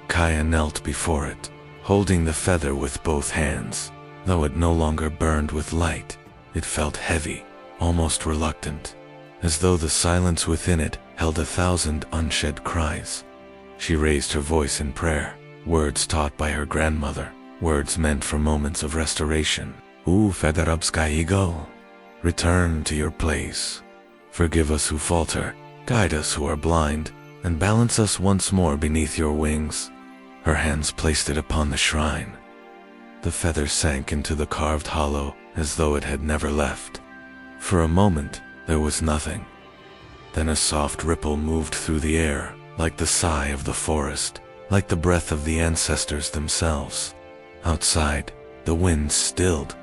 Kaya knelt before it, holding the feather with both hands. Though it no longer burned with light, it felt heavy, almost reluctant, as though the silence within it held 1,000 unshed cries. She raised her voice in prayer, words taught by her grandmother, words meant for moments of restoration. "O feather of sky eagle, return to your place. Forgive us who falter, guide us who are blind, and balance us once more beneath your wings." Her hands placed it upon the shrine. The feather sank into the carved hollow as though it had never left. For a moment, there was nothing. Then a soft ripple moved through the air, like the sigh of the forest, like the breath of the ancestors themselves. Outside, the wind stilled.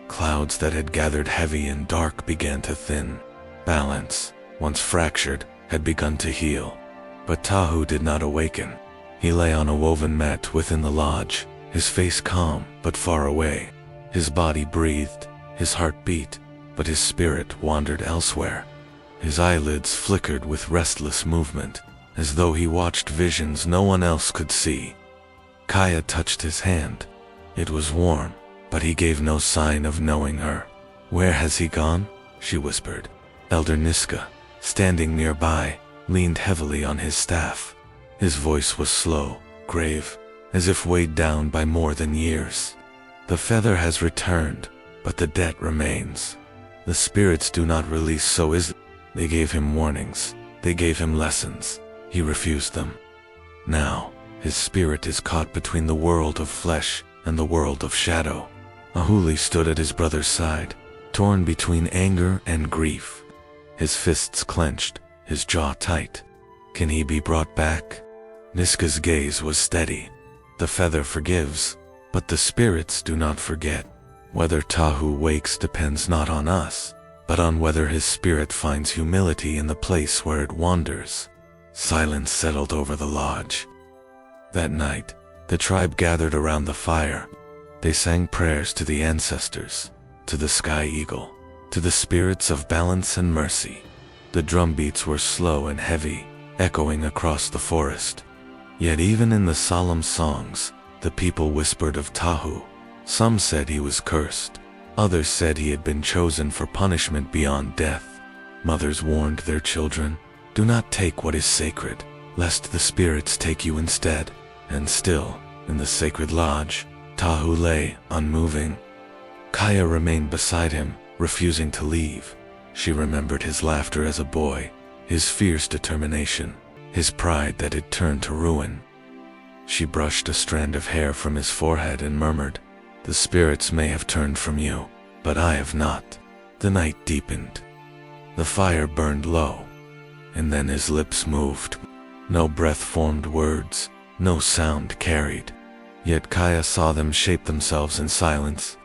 Clouds that had gathered heavy and dark began to thin. Balance, once fractured, had begun to heal. But Tahu did not awaken. He lay on a woven mat within the lodge, his face calm but far away. His body breathed, his heart beat, but his spirit wandered elsewhere. His eyelids flickered with restless movement, as though he watched visions no one else could see. Kaya touched his hand. It was warm, but he gave no sign of knowing her. "Where has he gone?" she whispered. Elder Niska, standing nearby, leaned heavily on his staff. His voice was slow, grave, as if weighed down by more than years. "The feather has returned, but the debt remains. The spirits do not release so easily. They gave him warnings. They gave him lessons. He refused them. Now, his spirit is caught between the world of flesh and the world of shadow. Ahuli stood at his brother's side, torn between anger and grief. His fists clenched, his jaw tight. Can he be brought back? Niska's gaze was steady. The feather forgives, but the spirits do not forget. Whether Tahu wakes depends not on us, but on whether his spirit finds humility in the place where it wanders. Silence settled over the lodge. That night, the tribe gathered around the fire. They sang prayers to the ancestors, to the sky eagle, to the spirits of balance and mercy. The drum beats were slow and heavy, echoing across the forest. Yet even in the solemn songs, the people whispered of Tahu. Some said he was cursed. Others said he had been chosen for punishment beyond death. Mothers warned their children, "Do not take what is sacred, lest the spirits take you instead." And still, in the sacred lodge, Tahu lay, unmoving. Kaya remained beside him, refusing to leave. She remembered his laughter as a boy, his fierce determination, his pride that had turned to ruin. She brushed a strand of hair from his forehead and murmured, "The spirits may have turned from you, but I have not." The night deepened. The fire burned low, and then his lips moved. No breath formed words, no sound carried. Yet Kaya saw them shape themselves in silence.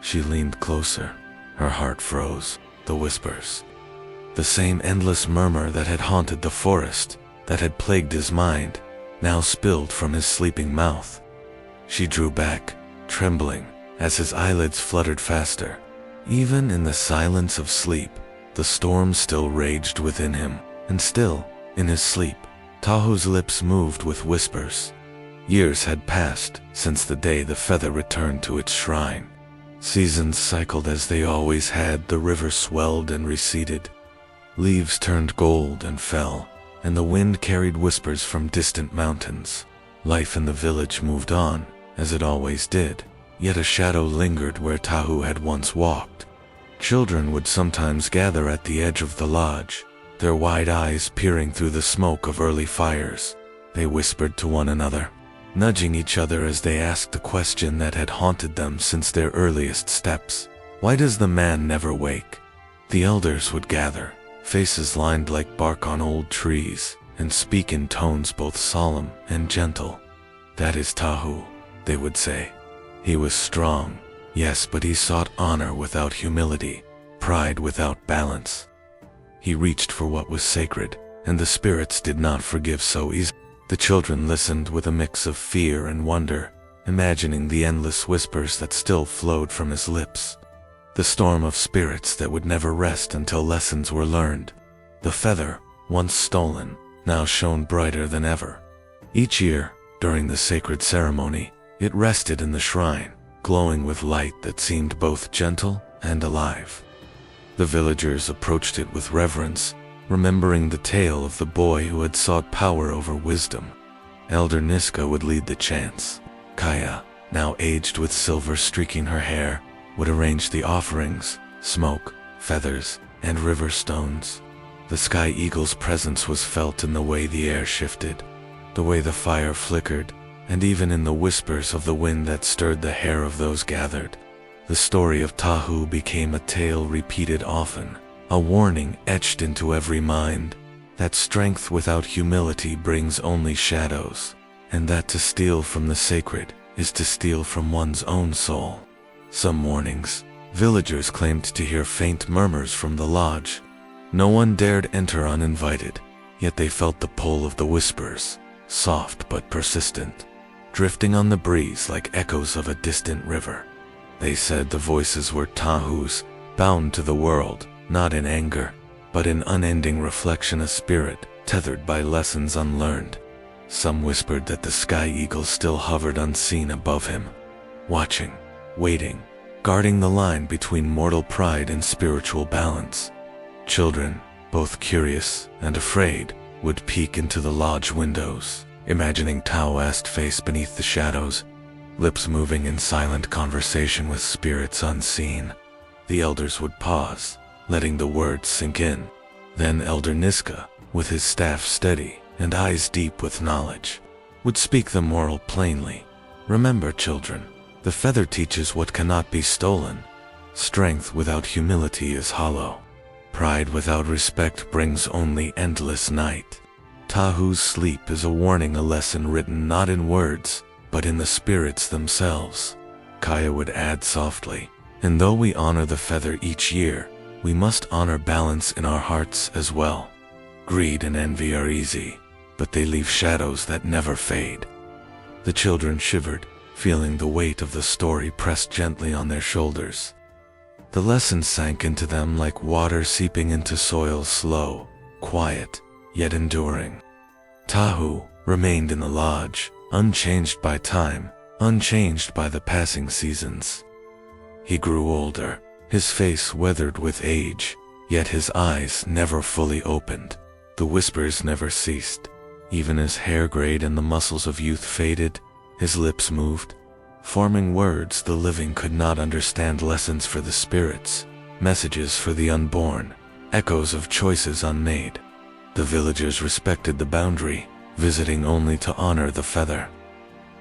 She leaned closer. Her heart froze. The whispers. The same endless murmur that had haunted the forest, that had plagued his mind, now spilled from his sleeping mouth. She drew back, trembling, as his eyelids fluttered faster. Even in the silence of sleep, the storm still raged within him, and still, in his sleep, Tahu's lips moved with whispers. Years had passed since the day the feather returned to its shrine. Seasons cycled as they always had. The river swelled and receded. Leaves turned gold and fell, and the wind carried whispers from distant mountains. Life in the village moved on, as it always did, yet a shadow lingered where Tahu had once walked. Children would sometimes gather at the edge of the lodge, their wide eyes peering through the smoke of early fires. They whispered to one another, nudging each other as they asked the question that had haunted them since their earliest steps. Why does the man never wake? The elders would gather, faces lined like bark on old trees, and speak in tones both solemn and gentle. "That is Tahu," they would say. "He was strong, yes, but he sought honor without humility, pride without balance. He reached for what was sacred, and the spirits did not forgive so easily." The children listened with a mix of fear and wonder, imagining the endless whispers that still flowed from his lips. The storm of spirits that would never rest until lessons were learned. The feather, once stolen, now shone brighter than ever. Each year, during the sacred ceremony, it rested in the shrine, glowing with light that seemed both gentle and alive. The villagers approached it with reverence, remembering the tale of the boy who had sought power over wisdom. Elder Niska would lead the chants. Kaya, now aged with silver streaking her hair, would arrange the offerings, smoke, feathers, and river stones. The sky eagle's presence was felt in the way the air shifted, the way the fire flickered, and even in the whispers of the wind that stirred the hair of those gathered. The story of Tahu became a tale repeated often, a warning etched into every mind, that strength without humility brings only shadows, and that to steal from the sacred is to steal from one's own soul. Some mornings, villagers claimed to hear faint murmurs from the lodge. No one dared enter uninvited, yet they felt the pull of the whispers, soft but persistent, drifting on the breeze like echoes of a distant river. They said the voices were Tahu's, bound to the world, not in anger, but in unending reflection, a spirit tethered by lessons unlearned. Some whispered that the sky eagle still hovered unseen above him, watching, waiting, guarding the line between mortal pride and spiritual balance. Children, both curious and afraid, would peek into the lodge windows, imagining Taoist face beneath the shadows, lips moving in silent conversation with spirits unseen. The elders would pause, letting the words sink in. Then Elder Niska, with his staff steady and eyes deep with knowledge, would speak the moral plainly. Remember, children, the feather teaches what cannot be stolen. Strength without humility is hollow. Pride without respect brings only endless night. Tahu's sleep is a warning, a lesson written not in words, but in the spirits themselves. Kaya would add softly, and though we honor the feather each year, we must honor balance in our hearts as well. Greed and envy are easy, but they leave shadows that never fade. The children shivered, feeling the weight of the story pressed gently on their shoulders. The lesson sank into them like water seeping into soil, slow, quiet, yet enduring. Tahu remained in the lodge, unchanged by time, unchanged by the passing seasons. He grew older, his face weathered with age, yet his eyes never fully opened. The whispers never ceased. Even as hair grayed and the muscles of youth faded, his lips moved, forming words the living could not understand, lessons for the spirits, messages for the unborn, echoes of choices unmade. The villagers respected the boundary, visiting only to honor the feather,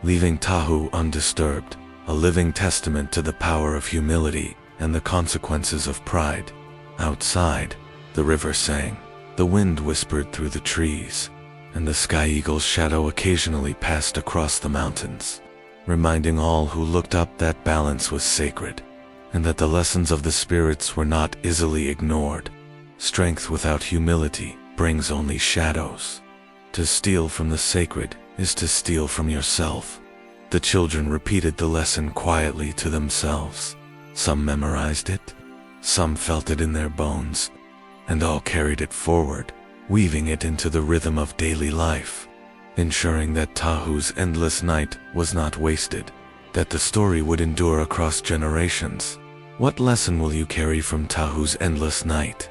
leaving Tahu undisturbed, a living testament to the power of humility and the consequences of pride. Outside, the river sang, the wind whispered through the trees, and the sky eagle's shadow occasionally passed across the mountains, reminding all who looked up that balance was sacred, and that the lessons of the spirits were not easily ignored. Strength without humility brings only shadows. To steal from the sacred is to steal from yourself. The children repeated the lesson quietly to themselves. Some memorized it, some felt it in their bones, and all carried it forward, weaving it into the rhythm of daily life, ensuring that Tahu's endless night was not wasted, that the story would endure across generations. What lesson will you carry from Tahu's endless night?